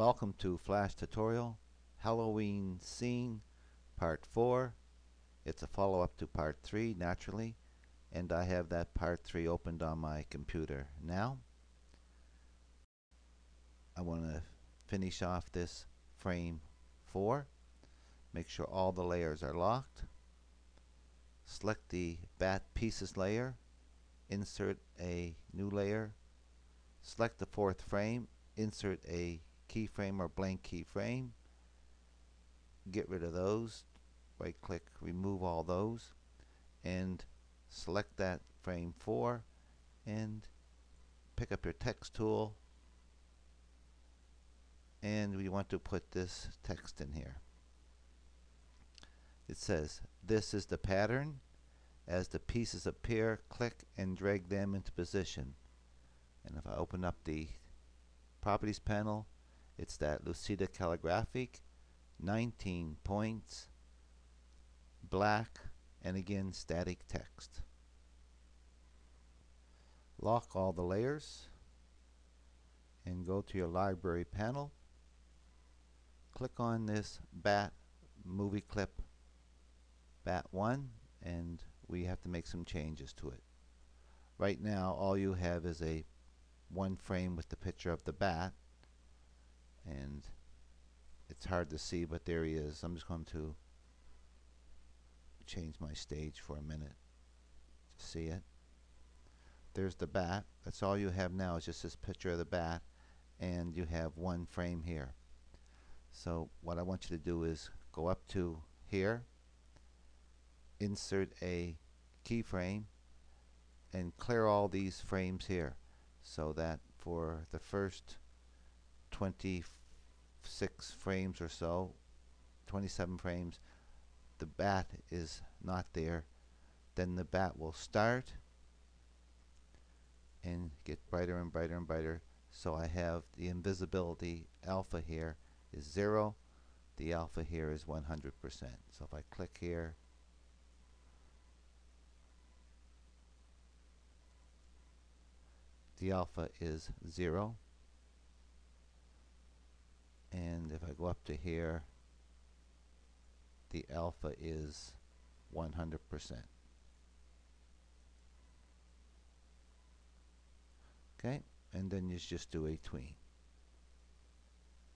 Welcome to Flash Tutorial Halloween Scene Part 4. It's a follow-up to Part 3 naturally, and I have that Part 3 opened on my computer now. I want to finish off this frame 4. Make sure all the layers are locked. Select the Bat Pieces layer, insert a new layer, select the fourth frame, insert a keyframe or blank keyframe, get rid of those, right click, remove all those, and select that frame 4 and pick up your text tool, and we want to put this text in here. It says, "This is the pattern. As the pieces appear, click and drag them into position." And if I open up the Properties panel, it's that Lucida Calligraphic, 19 points, black, and again static text. Lock all the layers and go to your library panel. Click on this Bat movie clip, Bat 1, and we have to make some changes to it. Right now all you have is a one frame with the picture of the bat, and it's hard to see, but there he is. I'm just going to change my stage for a minute to see it. There's the bat. That's all you have now, is just this picture of the bat, and you have one frame here. So what I want you to do is go up to here, insert a keyframe, and clear all these frames here, so that for the first 26 frames or so, 27 frames, the bat is not there. Then the bat will start and get brighter and brighter and brighter. So I have the invisibility alpha here is 0, the alpha here is 100%. So if I click here, the alpha is 0, and if I go up to here, the alpha is 100%. Okay, and then you just do a tween.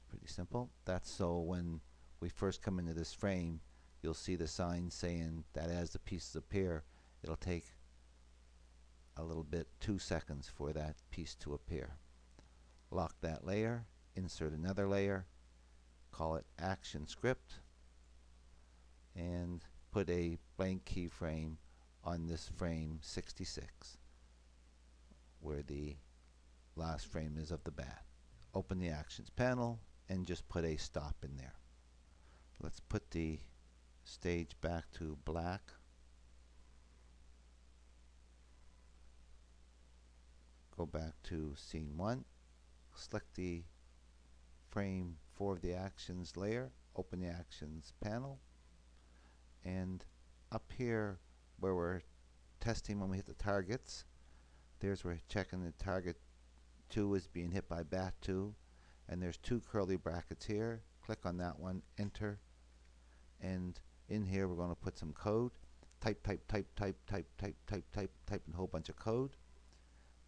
Pretty simple. That's so when we first come into this frame, you'll see the sign saying that as the pieces appear, it'll take a little bit, 2 seconds, for that piece to appear. Lock that layer, insert another layer, call it Action Script, and put a blank keyframe on this frame 66, where the last frame is of the bat. Open the Actions panel and just put a stop in there. Let's put the stage back to black. Go back to scene 1, select the frame 4 of the actions layer, open the actions panel, and up here where we're testing when we hit the targets, there's where we're checking the target 2 is being hit by bat 2, and there's 2 curly brackets here. Click on that one, enter, and in here we're going to put some code. Type in a whole bunch of code.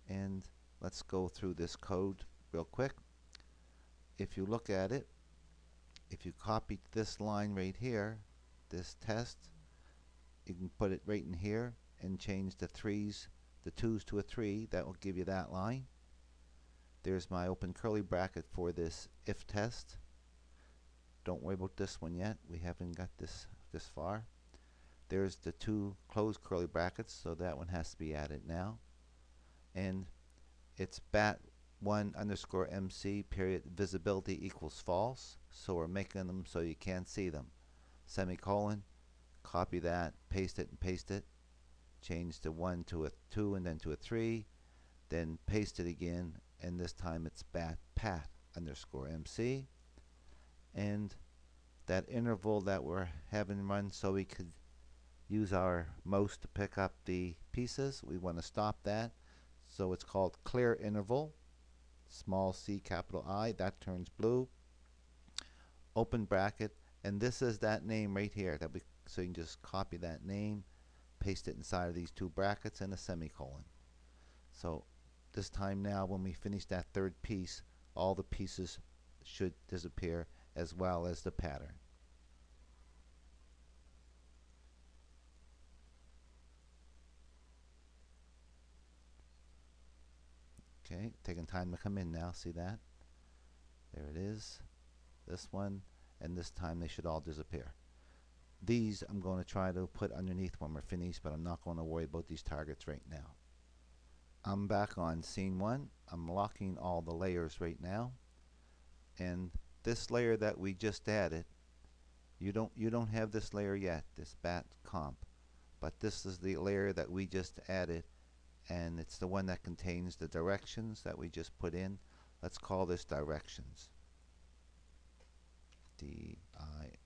And let's go through this code real quick. If you look at it, if you copy this line right here, this test, you can put it right in here and change the 2's to a 3. That will give you that line. There's my open curly bracket for this if test. Don't worry about this one yet. We haven't got this far. There's the 2 closed curly brackets, so that one has to be added now. And it's bat1_MC period visibility equals false, so we're making them so you can't see them. Semicolon, copy that, paste it and paste it, change the 1 to a 2 and then to a 3, then paste it again, and this time it's bat_MC, and that interval that we're having run so we could use our mouse to pick up the pieces, we want to stop that. So it's called clear interval, small c, capital I. That turns blue. open bracket, and this is that name right here. So you can just copy that name, paste it inside of these two brackets and a semicolon. So this time now, when we finish that third piece, all the pieces should disappear as well as the pattern. Okay, taking time to come in now. See that? There it is. This one, and this time they should all disappear. These I'm going to try to put underneath when we're finished, but I'm not going to worry about these targets right now. I'm back on scene 1. I'm locking all the layers right now, and this layer that we just added, you don't have this layer yet, this bat comp, but this is the layer that we just added, and it's the one that contains the directions that we just put in. Let's call this directions. D-I-R-E-C-S,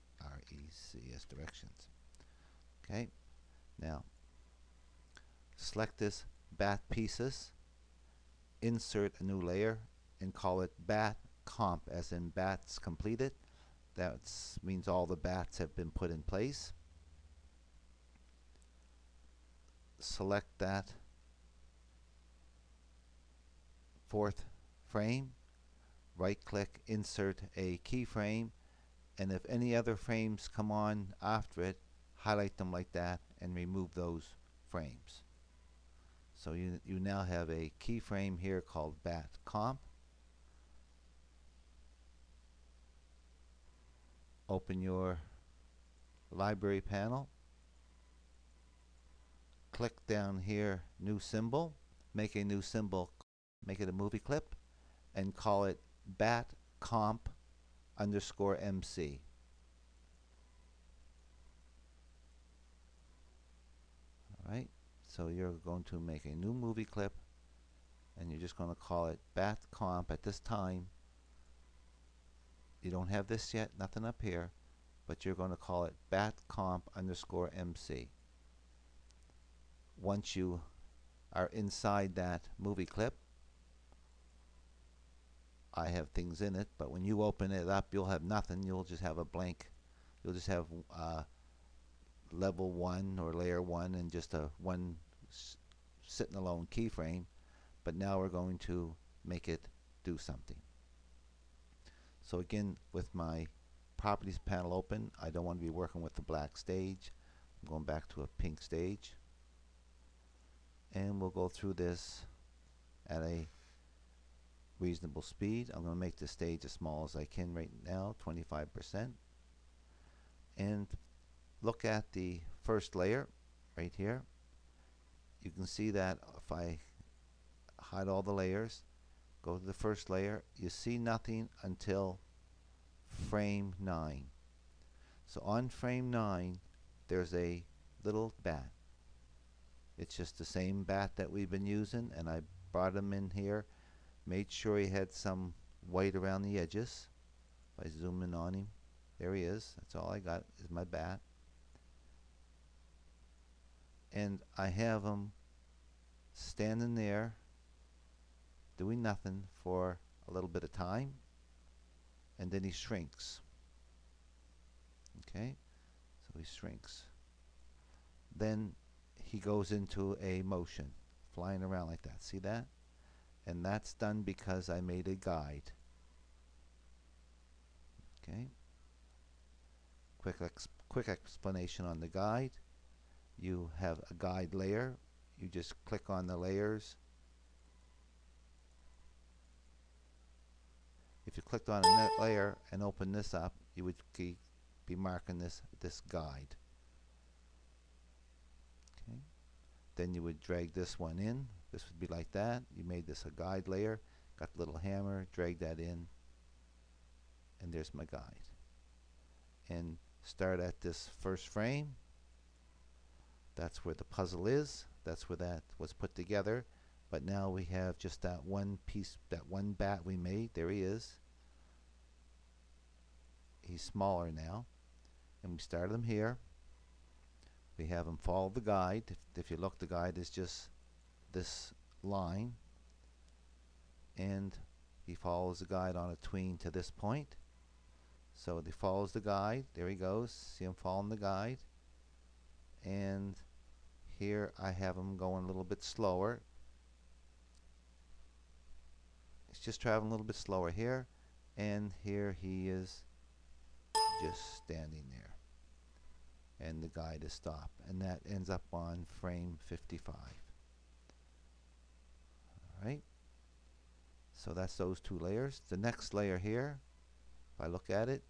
directions. Okay, now select this bat pieces, insert a new layer, and call it bat comp, as in bats completed. That means all the bats have been put in place. Select that fourth frame, right click, insert a keyframe, and if any other frames come on after it, highlight them like that and remove those frames. So you now have a keyframe here called bat comp. Open your library panel, click down here, new symbol, make a new symbol, make it a movie clip, and call it bat comp underscore MC. Alright, so you're going to make a new movie clip, and you're just going to call it bat comp. At this time, you don't have this yet, nothing up here, but you're going to call it bat comp underscore MC. Once you are inside that movie clip, I have things in it, but when you open it up, you'll have nothing. You'll just have a blank. You'll just have level 1 or layer 1 and just a one sitting alone keyframe. But now we're going to make it do something. So again, with my properties panel open, I don't want to be working with the black stage. I'm going back to a pink stage, and we'll go through this at a reasonable speed. I'm going to make the stage as small as I can right now, 25%, and look at the first layer right here. You can see that if I hide all the layers, go to the first layer, you see nothing until frame 9. So on frame 9, there's a little bat. It's just the same bat that we've been using, and I brought him in here, made sure he had some white around the edges. If I zoom in on him, there he is. That's all I got is my bat. And I have him standing there doing nothing for a little bit of time, and then he shrinks. Okay, so he shrinks. Then he goes into a motion, flying around like that. See that? And that's done because I made a guide. Okay. Quick explanation on the guide. You have a guide layer. You just click on the layers. If you clicked on a net layer and open this up, you would be marking this guide. Okay. Then you would drag this one in. This would be like that. You made this a guide layer, got the little hammer, drag that in, and there's my guide. And start at this first frame. That's where the puzzle is. That's where that was put together. But now we have just that one piece, that one bat we made. There he is. He's smaller now. And we started him here. We have him follow the guide. If you look, the guide is just this line. And he follows the guide on a tween to this point. So he follows the guide. There he goes. See him following the guide. And here I have him going a little bit slower. He's just traveling a little bit slower here. And here he is just standing there. And the guide is stopped. And that ends up on frame 55. Alright. So that's those two layers. The next layer here, if I look at it,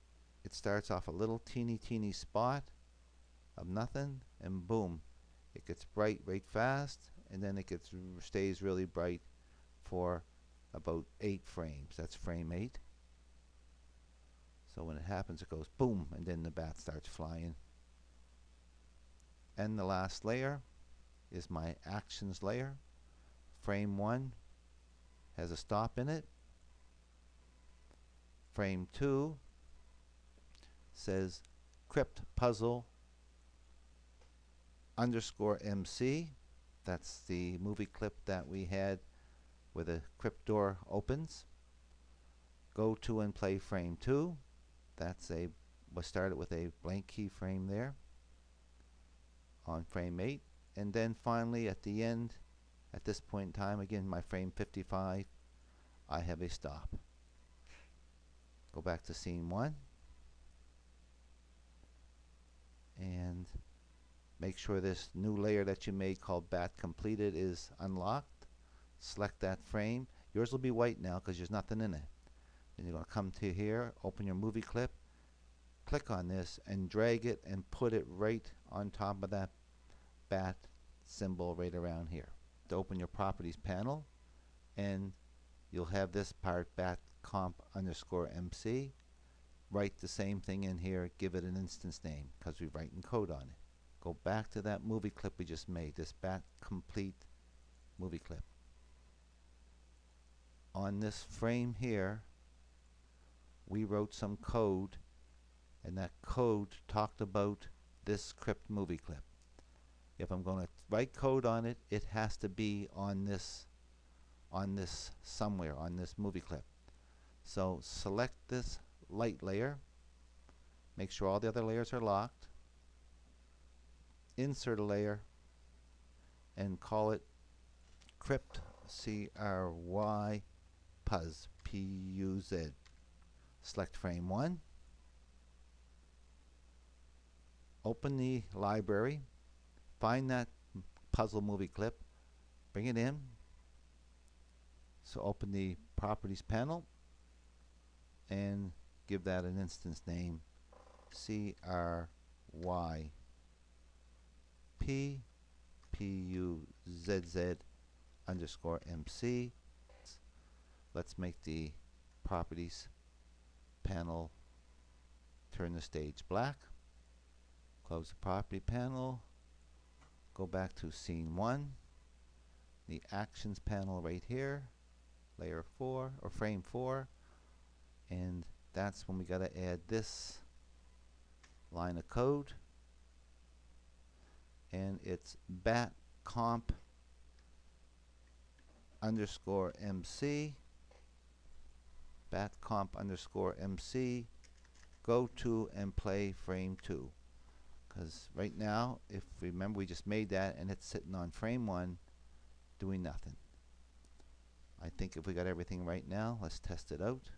it starts off a little teeny spot of nothing, and boom, it gets bright right fast, and then it stays really bright for about 8 frames. That's frame 8. So when it happens, it goes boom, and then the bat starts flying. And the last layer is my actions layer. Frame 1 has a stop in it. Frame 2 says Crypt puzzle _MC. That's the movie clip that we had where the crypt door opens. Go to and play frame 2. Was started with a blank keyframe there on frame 8. And then finally at the end, at this point in time, again my frame 55, I have a stop. Go back to scene 1 and make sure this new layer that you made called bat completed is unlocked. Select that frame. Yours will be white now because there's nothing in it. Then you're going to come to here, open your movie clip, click on this and drag it and put it right on top of that bat symbol right around here. To open your properties panel, and you'll have this part bat comp _MC. Write the same thing in here, give it an instance name because we write in code on it. Go back to that movie clip we just made, this bat complete movie clip. On this frame here, we wrote some code, and that code talked about this Crypt movie clip. If I'm going to write code on it, it has to be on this somewhere, on this movie clip. So select this light layer, make sure all the other layers are locked, insert a layer, and call it Crypt, C-R-Y, Puz, P-U-Z. Select frame 1, open the library, find that puzzle movie clip, bring it in. So open the properties panel and give that an instance name, CRYP PUZZ _MC. Let's make the properties panel turn the stage black. Close the property panel. Go back to scene 1. The actions panel right here. Layer 4 or frame 4. And that's when we got to add this line of code. And it's bat comp _MC. Bat comp _MC. Go to and play frame 2. Because right now, if we remember, we just made that and it's sitting on frame 1 doing nothing. I think if we got everything right now, let's test it out.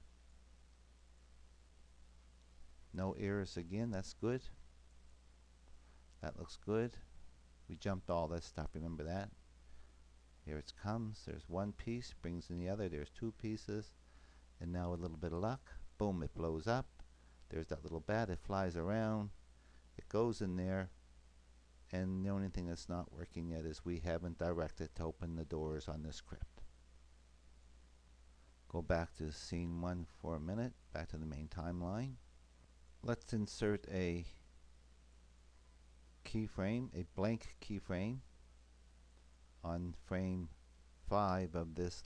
No errors again, that's good. That looks good. We jumped all that stuff, remember that. Here it comes, there's one piece, brings in the other, there's 2 pieces. And now with a little bit of luck, boom, it blows up. There's that little bat, it flies around. It goes in there, and the only thing that's not working yet is we haven't directed to open the doors on this crypt. Go back to scene 1 for a minute, back to the main timeline. Let's insert a keyframe, a blank keyframe on frame 5 of this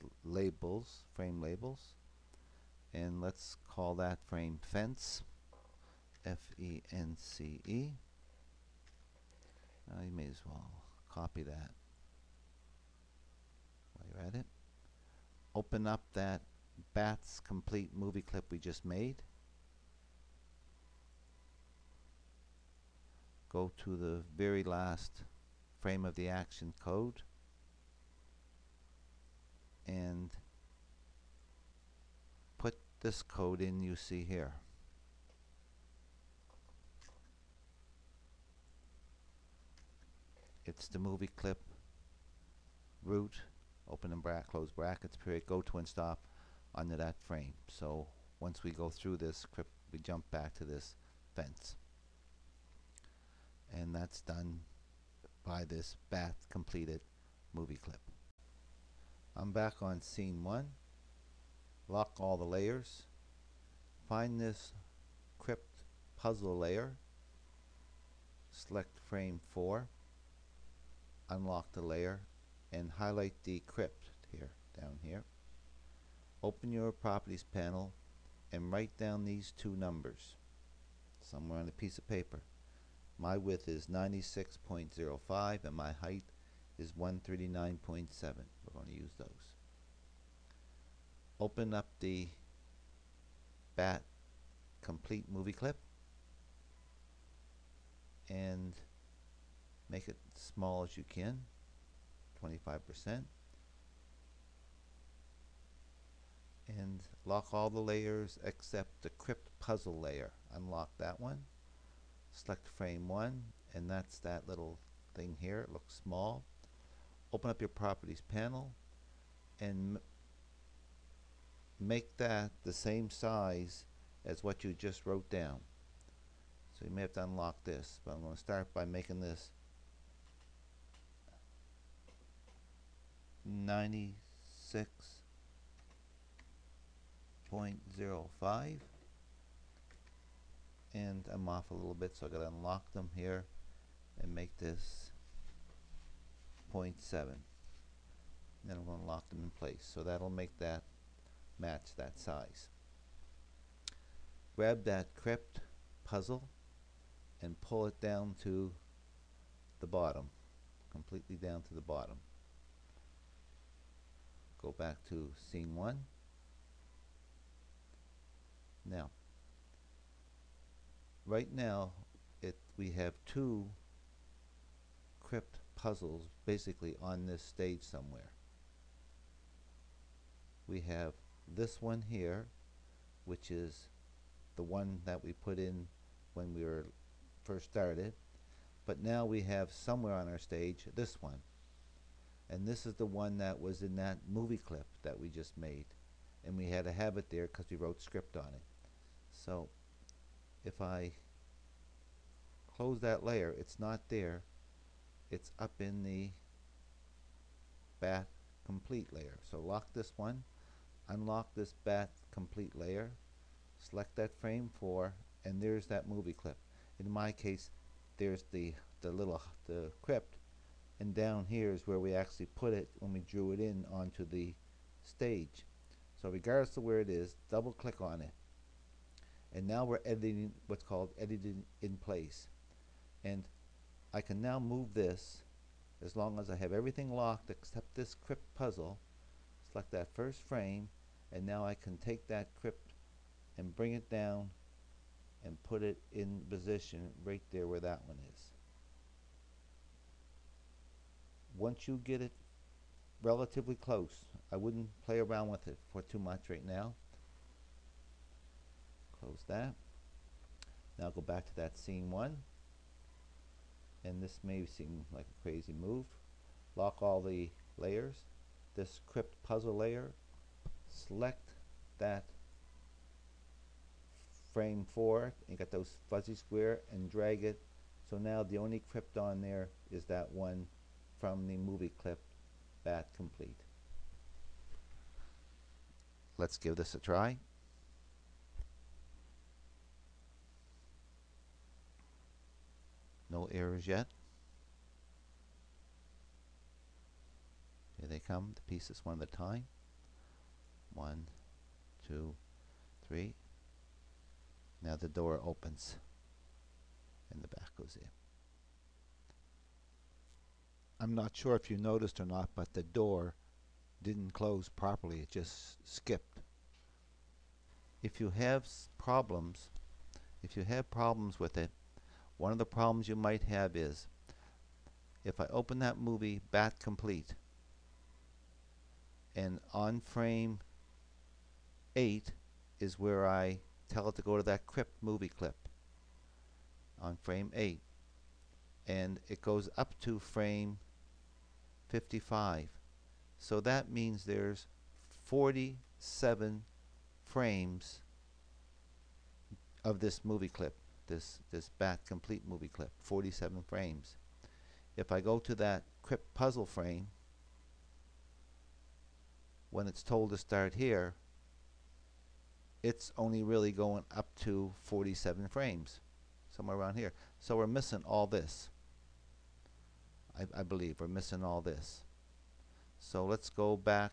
frame labels, and let's call that frame fence. F-E-N-C-E. You may as well copy that while you're at it. Open up that Bats complete movie clip we just made. go to the very last frame of the action code and put this code in you see here. It's the movie clip root, open and close brackets, period, go to and stop under that frame. So once we go through this script, we jump back to this fence. And that's done by this bat completed movie clip. I'm back on scene 1. Lock all the layers. Find this Crypt puzzle layer. Select frame 4. Unlock the layer and highlight the Crypt here, down here. Open your properties panel and write down these two numbers somewhere on a piece of paper. My width is 96.05 and my height is 139.7. We're going to use those. Open up the bat complete movie clip and make it small as you can, 25%, and lock all the layers except the Crypt puzzle layer. Unlock that one, select frame 1, and that's that little thing here. It looks small. Open up your properties panel and make that the same size as what you just wrote down. So you may have to unlock this, but I'm going to start by making this 96.05, and I'm off a little bit, so I got to unlock them here and make this 0.7. Then I'm going to lock them in place, so that'll make that match that size. Grab that Crypt puzzle and pull it down to the bottom, completely down to the bottom. Go back to scene 1. Now, right now we have two Crypt puzzles basically on this stage somewhere. We have this one here, which is the one that we put in when we were first started, but now we have somewhere on our stage this one, and this is the one that was in that movie clip that we just made, and we had to have it there because we wrote script on it. So if I close that layer, it's not there, it's up in the bat complete layer. So lock this one, unlock this bat complete layer, select that frame 4, and there's that movie clip. In my case, there's the Crypt, and down here is where we actually put it when we drew it in onto the stage. So regardless of where it is, double click on it, and now we're editing what's called editing in place. And I can now move this as long as I have everything locked except this Crypt puzzle. Select that first frame, and now I can take that Crypt and bring it down and put it in position right there where that one is. Once you get it relatively close, I wouldn't play around with it for too much right now. Close that. Now go back to that scene 1, and this may seem like a crazy move. Lock all the layers, this Crypt puzzle layer, select that frame 4, you got those fuzzy square, and drag it, so now the only Crypt on there is that one from the movie clip, bat complete. Let's give this a try. No errors yet. Here they come, the pieces one at a time. 1, 2, 3. Now the door opens and the back goes in. I'm not sure if you noticed or not, but the door didn't close properly. It just skipped. If you have problems with it, One of the problems you might have is if I open that movie Bat Complete, and on frame 8 is where I tell it to go to that Crypt movie clip on frame 8, and it goes up to frame 55. So that means there's 47 frames of this movie clip, this Bat Complete movie clip, 47 frames. If I go to that Crypt puzzle frame, when it's told to start here, it's only really going up to 47 frames, somewhere around here. So we're missing all this. I believe we're missing all this. So let's go back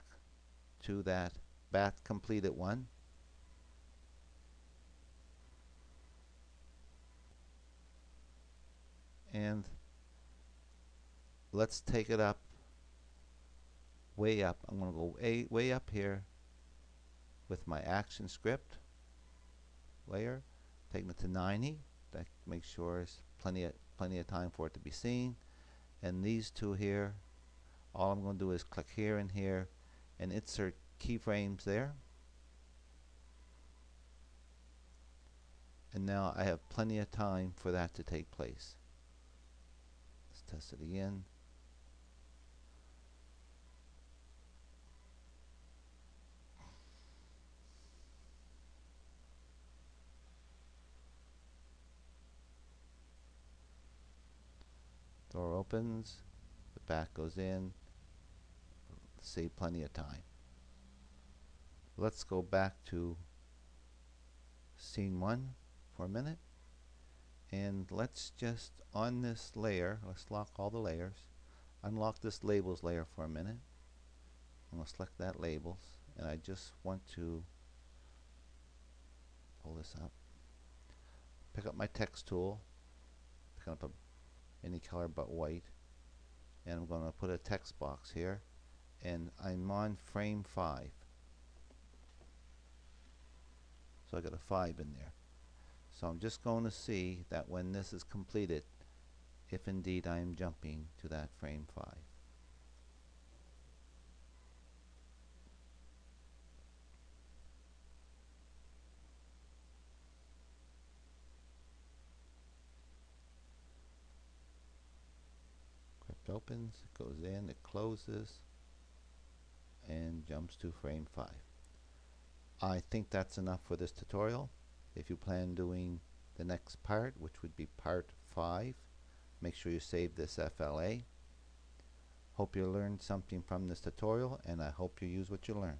to that Bat Completed one. And let's take it up, way up. I'm going to go way up here with my action script layer, taking it to 90. That makes sure it's plenty of time for it to be seen. And these two here, all I'm going to do is click here and here and insert keyframes there. And now I have plenty of time for that to take place. Let's test it again. Door opens, the bat goes in, save plenty of time. Let's go back to scene 1 for a minute, and let's just, on this layer, let's lock all the layers, unlock this labels layer for a minute. I'm going to select that labels, and I just want to pull this up, pick up my text tool, pick up any color but white, and I'm going to put a text box here, and I'm on frame 5. So I got a 5 in there. So I'm just going to see that when this is completed, if indeed I am jumping to that frame 5. Crypt opens, it goes in, it closes, and jumps to frame 5. I think that's enough for this tutorial. If you plan doing the next part, which would be part 5, make sure you save this FLA. Hope you learned something from this tutorial, and I hope you use what you learned.